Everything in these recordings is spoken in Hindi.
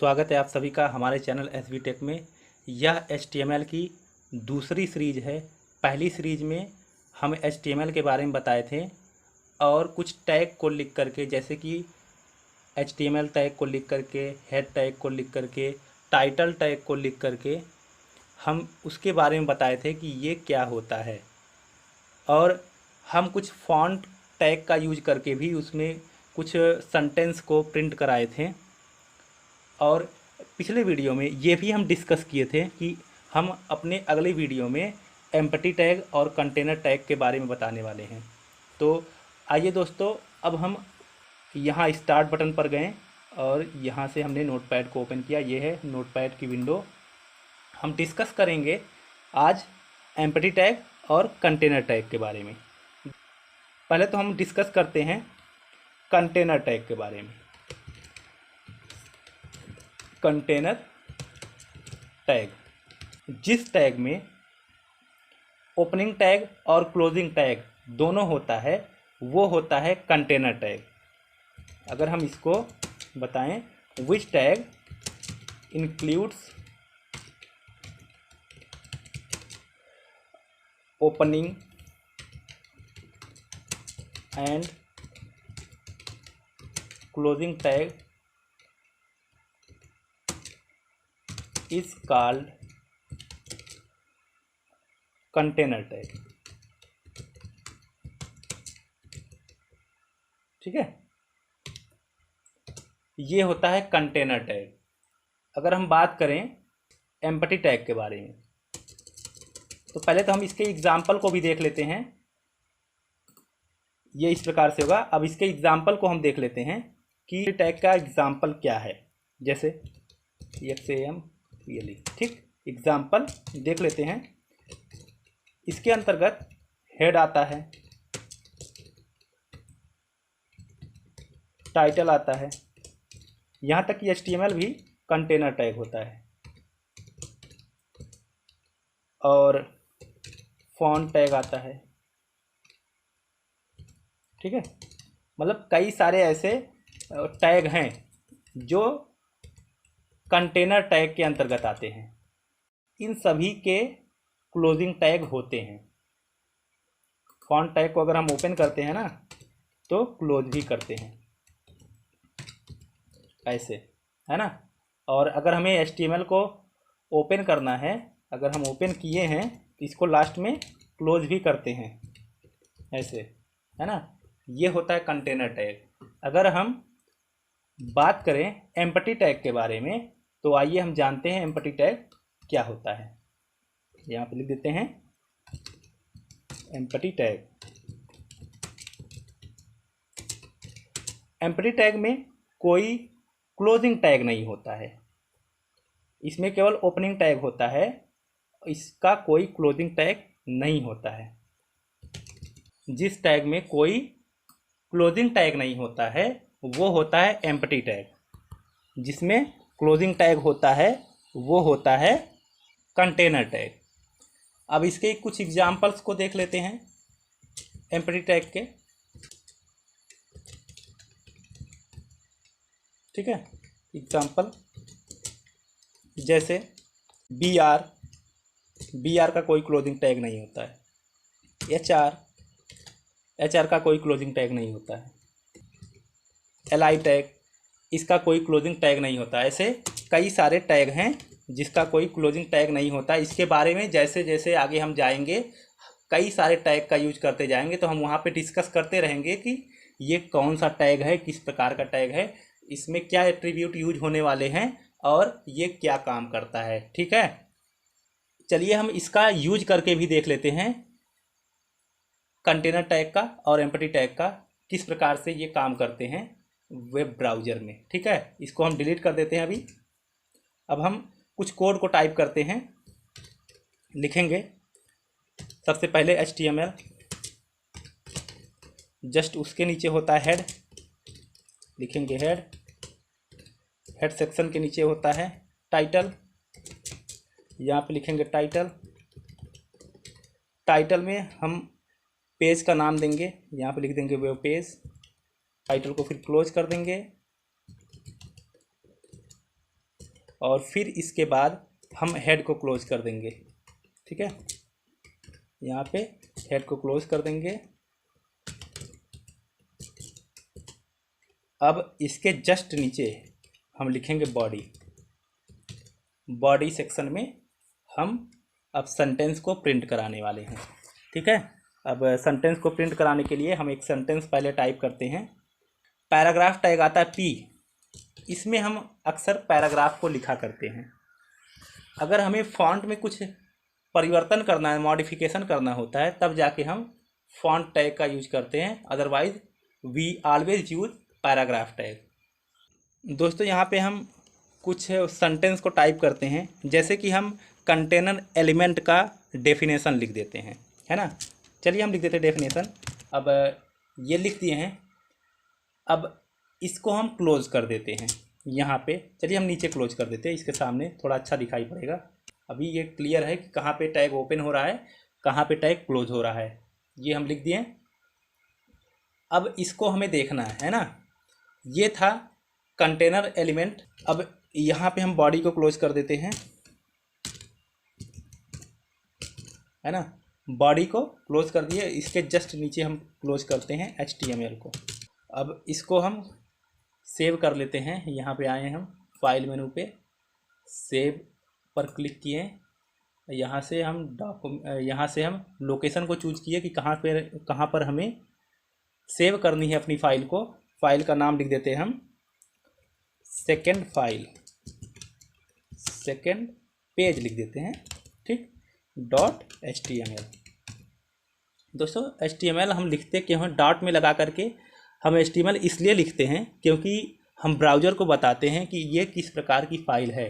स्वागत है आप सभी का हमारे चैनल एसवी टेक में। यह HTML की दूसरी सीरीज है। पहली सीरीज में हम HTML के बारे में बताए थे और कुछ टैग को लिख करके, जैसे कि HTML टैग को लिख करके, हेड टैग को लिख करके, टाइटल टैग को लिख करके हम उसके बारे में बताए थे कि ये क्या होता है। और हम कुछ फॉन्ट टैग का यूज करके भी उसमें कुछ सेंटेंस को प्रिंट कराए थे। और पिछले वीडियो में ये भी हम डिस्कस किए थे कि हम अपने अगले वीडियो में एम्पटी टैग और कंटेनर टैग के बारे में बताने वाले हैं। तो आइए दोस्तों, अब हम यहाँ स्टार्ट बटन पर गए और यहाँ से हमने नोटपैड को ओपन किया। ये है नोटपैड की विंडो। हम डिस्कस करेंगे आज एम्पटी टैग और कंटेनर टैग के बारे में। पहले तो हम डिस्कस करते हैं कंटेनर टैग के बारे में। कंटेनर टैग, जिस टैग में ओपनिंग टैग और क्लोजिंग टैग दोनों होता है, वो होता है कंटेनर टैग। अगर हम इसको बताएं, which tag includes opening and closing tag is called container tag. ठीक है, ये होता है कंटेनर टैग। अगर हम बात करें एम्पटी टैग के बारे में, तो पहले तो हम इसके एग्जाम्पल को भी देख लेते हैं। ये इस प्रकार से होगा। अब इसके एग्जाम्पल को हम देख लेते हैं कि टैग का एग्जाम्पल क्या है। जैसे XAMPLE, ठीक, एग्जाम्पल देख लेते हैं। इसके अंतर्गत हेड आता है, टाइटल आता है, यहाँ तक कि HTML भी कंटेनर टैग होता है, और फॉन्ट टैग आता है। ठीक है, मतलब कई सारे ऐसे टैग हैं जो कंटेनर टैग के अंतर्गत आते हैं। इन सभी के क्लोजिंग टैग होते हैं। फॉन्ट टैग को अगर हम ओपन करते हैं ना, तो क्लोज भी करते हैं, ऐसे, है ना। और अगर हमें HTML को ओपन करना है, अगर हम ओपन किए हैं तो इसको लास्ट में क्लोज भी करते हैं, ऐसे, है ना। ये होता है कंटेनर टैग। अगर हम बात करें एम्पटी टैग के बारे में, तो आइए हम जानते हैं एम्पटी टैग क्या होता है। यहाँ पे लिख देते हैं एम्पटी टैग। एम्पटी टैग में कोई क्लोजिंग टैग नहीं होता है, इसमें केवल ओपनिंग टैग होता है, इसका कोई क्लोजिंग टैग नहीं होता है। जिस टैग में कोई क्लोजिंग टैग नहीं होता है वो होता है एम्पटी टैग। जिसमें क्लोजिंग टैग होता है वो होता है कंटेनर टैग। अब इसके कुछ एग्जाम्पल्स को देख लेते हैं एम्पटी टैग के। ठीक है, एग्जाम्पल जैसे BR का कोई क्लोजिंग टैग नहीं होता है। HR का कोई क्लोजिंग टैग नहीं होता है। LI टैग, इसका कोई क्लोजिंग टैग नहीं होता। ऐसे कई सारे टैग हैं जिसका कोई क्लोजिंग टैग नहीं होता। इसके बारे में जैसे जैसे आगे हम जाएंगे, कई सारे टैग का यूज करते जाएंगे, तो हम वहाँ पे डिस्कस करते रहेंगे कि ये कौन सा टैग है, किस प्रकार का टैग है, इसमें क्या एट्रीब्यूट यूज होने वाले हैं और ये क्या काम करता है। ठीक है, चलिए हम इसका यूज करके भी देख लेते हैं, कंटेनर टैग का और एम्पटी टैग का, किस प्रकार से ये काम करते हैं वेब ब्राउज़र में। ठीक है, इसको हम डिलीट कर देते हैं अभी। अब हम कुछ कोड को टाइप करते हैं, लिखेंगे। सबसे पहले HTML, जस्ट उसके नीचे होता है हेड, लिखेंगे हेड सेक्शन के नीचे होता है टाइटल, यहाँ पे लिखेंगे टाइटल में हम पेज का नाम देंगे, यहाँ पे लिख देंगे वेब पेज। टाइटल को फिर क्लोज कर देंगे। और फिर इसके बाद हम हेड को क्लोज कर देंगे। ठीक है, यहाँ पे हेड को क्लोज कर देंगे। अब इसके जस्ट नीचे हम लिखेंगे बॉडी। बॉडी सेक्शन में हम अब सेंटेंस को प्रिंट कराने वाले हैं। ठीक है, अब सेंटेंस को प्रिंट कराने के लिए हम एक सेंटेंस पहले टाइप करते हैं। पैराग्राफ टैग आता है पी, इसमें हम अक्सर पैराग्राफ को लिखा करते हैं। अगर हमें फॉन्ट में कुछ परिवर्तन करना है, मॉडिफिकेशन करना होता है, तब जाके हम फॉन्ट टैग का यूज करते हैं। Otherwise we always use paragraph tag. दोस्तों यहाँ पे हम कुछ सेंटेंस को टाइप करते हैं, जैसे कि हम कंटेनर एलिमेंट का डेफिनेशन लिख देते हैं, है ना। चलिए हम लिख देते हैं डेफिनेशन। अब ये लिख दिए हैं। अब इसको हम क्लोज कर देते हैं यहाँ पे। चलिए हम नीचे क्लोज कर देते हैं, इसके सामने थोड़ा अच्छा दिखाई पड़ेगा। अभी ये क्लियर है कि कहाँ पे टैग ओपन हो रहा है, कहाँ पे टैग क्लोज हो रहा है, ये हम लिख दिए। अब इसको हमें देखना है ना। ये था कंटेनर एलिमेंट। अब यहाँ पे हम बॉडी को क्लोज कर देते हैं, है ना। बॉडी को क्लोज कर दिए, इसके जस्ट नीचे हम क्लोज करते हैं HTML को। अब इसको हम सेव कर लेते हैं। यहाँ पे आए हम फाइल मेनू पे, सेव पर क्लिक किए। यहाँ से हम लोकेशन को चूज किए कि कहाँ पर हमें सेव करनी है अपनी फ़ाइल को। फाइल का नाम लिख देते हैं हम सेकेंड फाइल, सेकेंड पेज लिख देते हैं। ठीक, .html। दोस्तों HTML हम लिखते क्यों हैं डॉट में लगा करके? हम HTML इसलिए लिखते हैं क्योंकि हम ब्राउज़र को बताते हैं कि ये किस प्रकार की फ़ाइल है।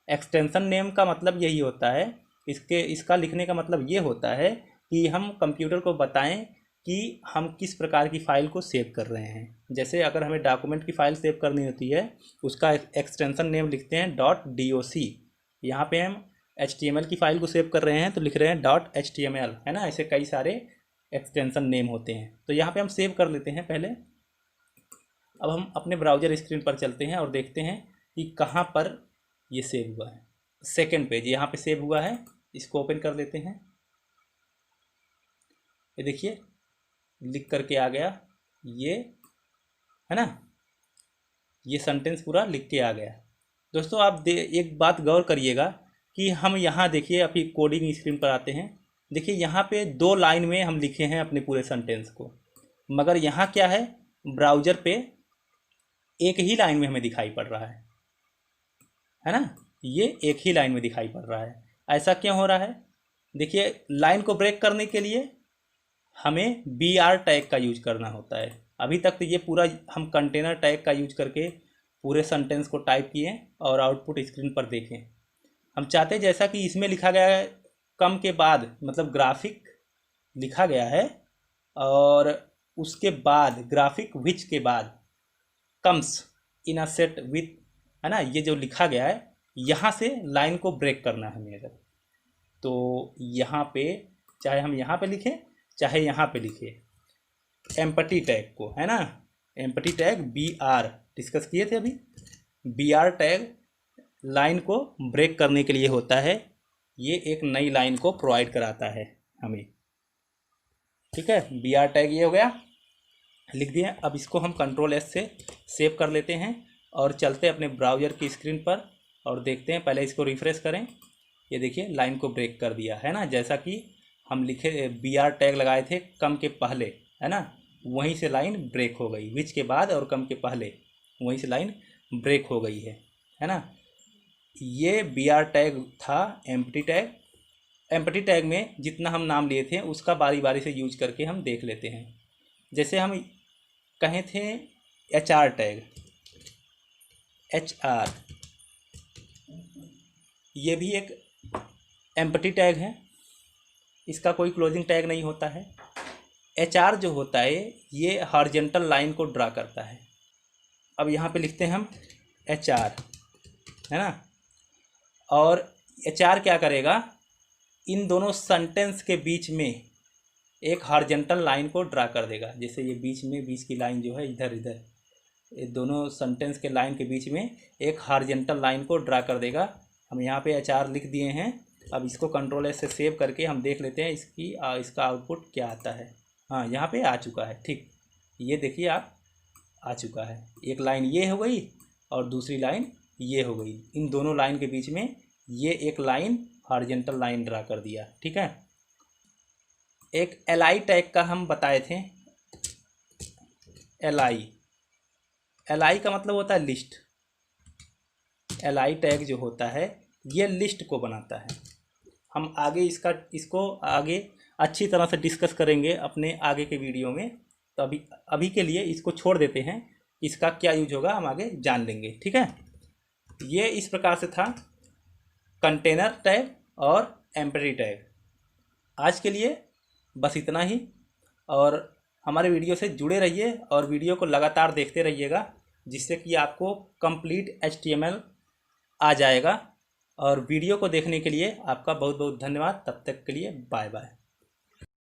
एक्सटेंशन नेम का मतलब यही होता है, इसका लिखने का मतलब ये होता है कि हम कंप्यूटर को बताएं कि हम किस प्रकार की फ़ाइल को सेव कर रहे हैं। जैसे अगर हमें डॉक्यूमेंट की फ़ाइल सेव करनी होती है, उसका एक्सटेंशन नेम लिखते हैं .doc। यहाँ पे हम HTML की फ़ाइल को सेव कर रहे हैं तो लिख रहे हैं .html, है ना। ऐसे कई सारे एक्सटेंशन नेम होते हैं, तो यहाँ पे हम सेव कर लेते हैं पहले। अब हम अपने ब्राउज़र स्क्रीन पर चलते हैं और देखते हैं कि कहाँ पर ये सेव हुआ है। सेकेंड पेज यहाँ पे सेव हुआ है, इसको ओपन कर लेते हैं। ये देखिए लिख करके आ गया, ये है ना, ये सेंटेंस पूरा लिख के आ गया। दोस्तों आप एक बात गौर करिएगा कि हम यहाँ देखिए, अभी कोडिंग स्क्रीन पर आते हैं। देखिए यहाँ पे 2 लाइन में हम लिखे हैं अपने पूरे सेंटेंस को, मगर यहाँ क्या है, ब्राउज़र पे एक ही लाइन में हमें दिखाई पड़ रहा है ना। ये एक ही लाइन में दिखाई पड़ रहा है। ऐसा क्यों हो रहा है? देखिए लाइन को ब्रेक करने के लिए हमें BR टैग का यूज करना होता है। अभी तक तो ये पूरा हम कंटेनर टैग का यूज करके पूरे सेंटेंस को टाइप किए और आउटपुट स्क्रीन पर देखें। हम चाहते हैं जैसा कि इसमें लिखा गया है, कम के बाद मतलब ग्राफिक लिखा गया है और उसके बाद ग्राफिक विच के बाद comes in a set with, है ना। ये जो लिखा गया है, यहाँ से लाइन को ब्रेक करना है हमें। अगर तो यहाँ पे चाहे हम यहाँ पे लिखें चाहे यहाँ पे लिखें एम्पटी टैग को, है ना। एम्पटी टैग BR डिस्कस किए थे अभी। BR टैग लाइन को ब्रेक करने के लिए होता है। ये एक नई लाइन को प्रोवाइड कराता है हमें। ठीक है, BR टैग ये हो गया, लिख दिए। अब इसको हम Ctrl+S से सेव कर लेते हैं और चलते अपने ब्राउज़र की स्क्रीन पर और देखते हैं। पहले इसको रिफ़्रेश करें। ये देखिए लाइन को ब्रेक कर दिया, है ना। जैसा कि हम लिखे BR टैग लगाए थे कम के पहले, है ना, वहीं से लाइन ब्रेक हो गई। विच के बाद और कम के पहले वहीं से लाइन ब्रेक हो गई है ना। ये BR टैग था एम्प्टी टैग। एम्प्टी टैग में जितना हम नाम लिए थे उसका बारी बारी से यूज करके हम देख लेते हैं। जैसे हम कहे थे HR टैग, HR, ये भी एक एम्प्टी टैग है, इसका कोई क्लोजिंग टैग नहीं होता है। HR जो होता है ये हॉरिजॉन्टल लाइन को ड्रा करता है। अब यहाँ पे लिखते हैं हम HR, है ना। और HR क्या करेगा, इन दोनों सेंटेंस के बीच में एक हॉरिजॉन्टल लाइन को ड्रा कर देगा। जैसे ये बीच की लाइन जो है इधर ये दोनों सेंटेंस के लाइन के बीच में एक हॉरिजॉन्टल लाइन को ड्रा कर देगा। हम यहाँ पे HR लिख दिए हैं। अब इसको Ctrl+S से सेव करके हम देख लेते हैं इसका आउटपुट क्या आता है। हाँ, यहाँ पे आ चुका है। ठीक, ये देखिए आप, आ चुका है। एक लाइन ये हो गई और दूसरी लाइन ये हो गई। इन दोनों लाइन के बीच में ये एक लाइन हॉरिजॉन्टल लाइन ड्रा कर दिया। ठीक है। एक LI टैग का हम बताए थे। LI का मतलब होता है लिस्ट। LI टैग जो होता है ये लिस्ट को बनाता है। हम आगे इसको आगे अच्छी तरह से डिस्कस करेंगे अपने आगे के वीडियो में। तो अभी के लिए इसको छोड़ देते हैं। इसका क्या यूज होगा हम आगे जान लेंगे। ठीक है। ये इस प्रकार से था कंटेनर टैग और एम्प्टी टैग। आज के लिए बस इतना ही, और हमारे वीडियो से जुड़े रहिए और वीडियो को लगातार देखते रहिएगा, जिससे कि आपको कंप्लीट HTML आ जाएगा। और वीडियो को देखने के लिए आपका बहुत बहुत धन्यवाद। तब तक के लिए बाय बाय।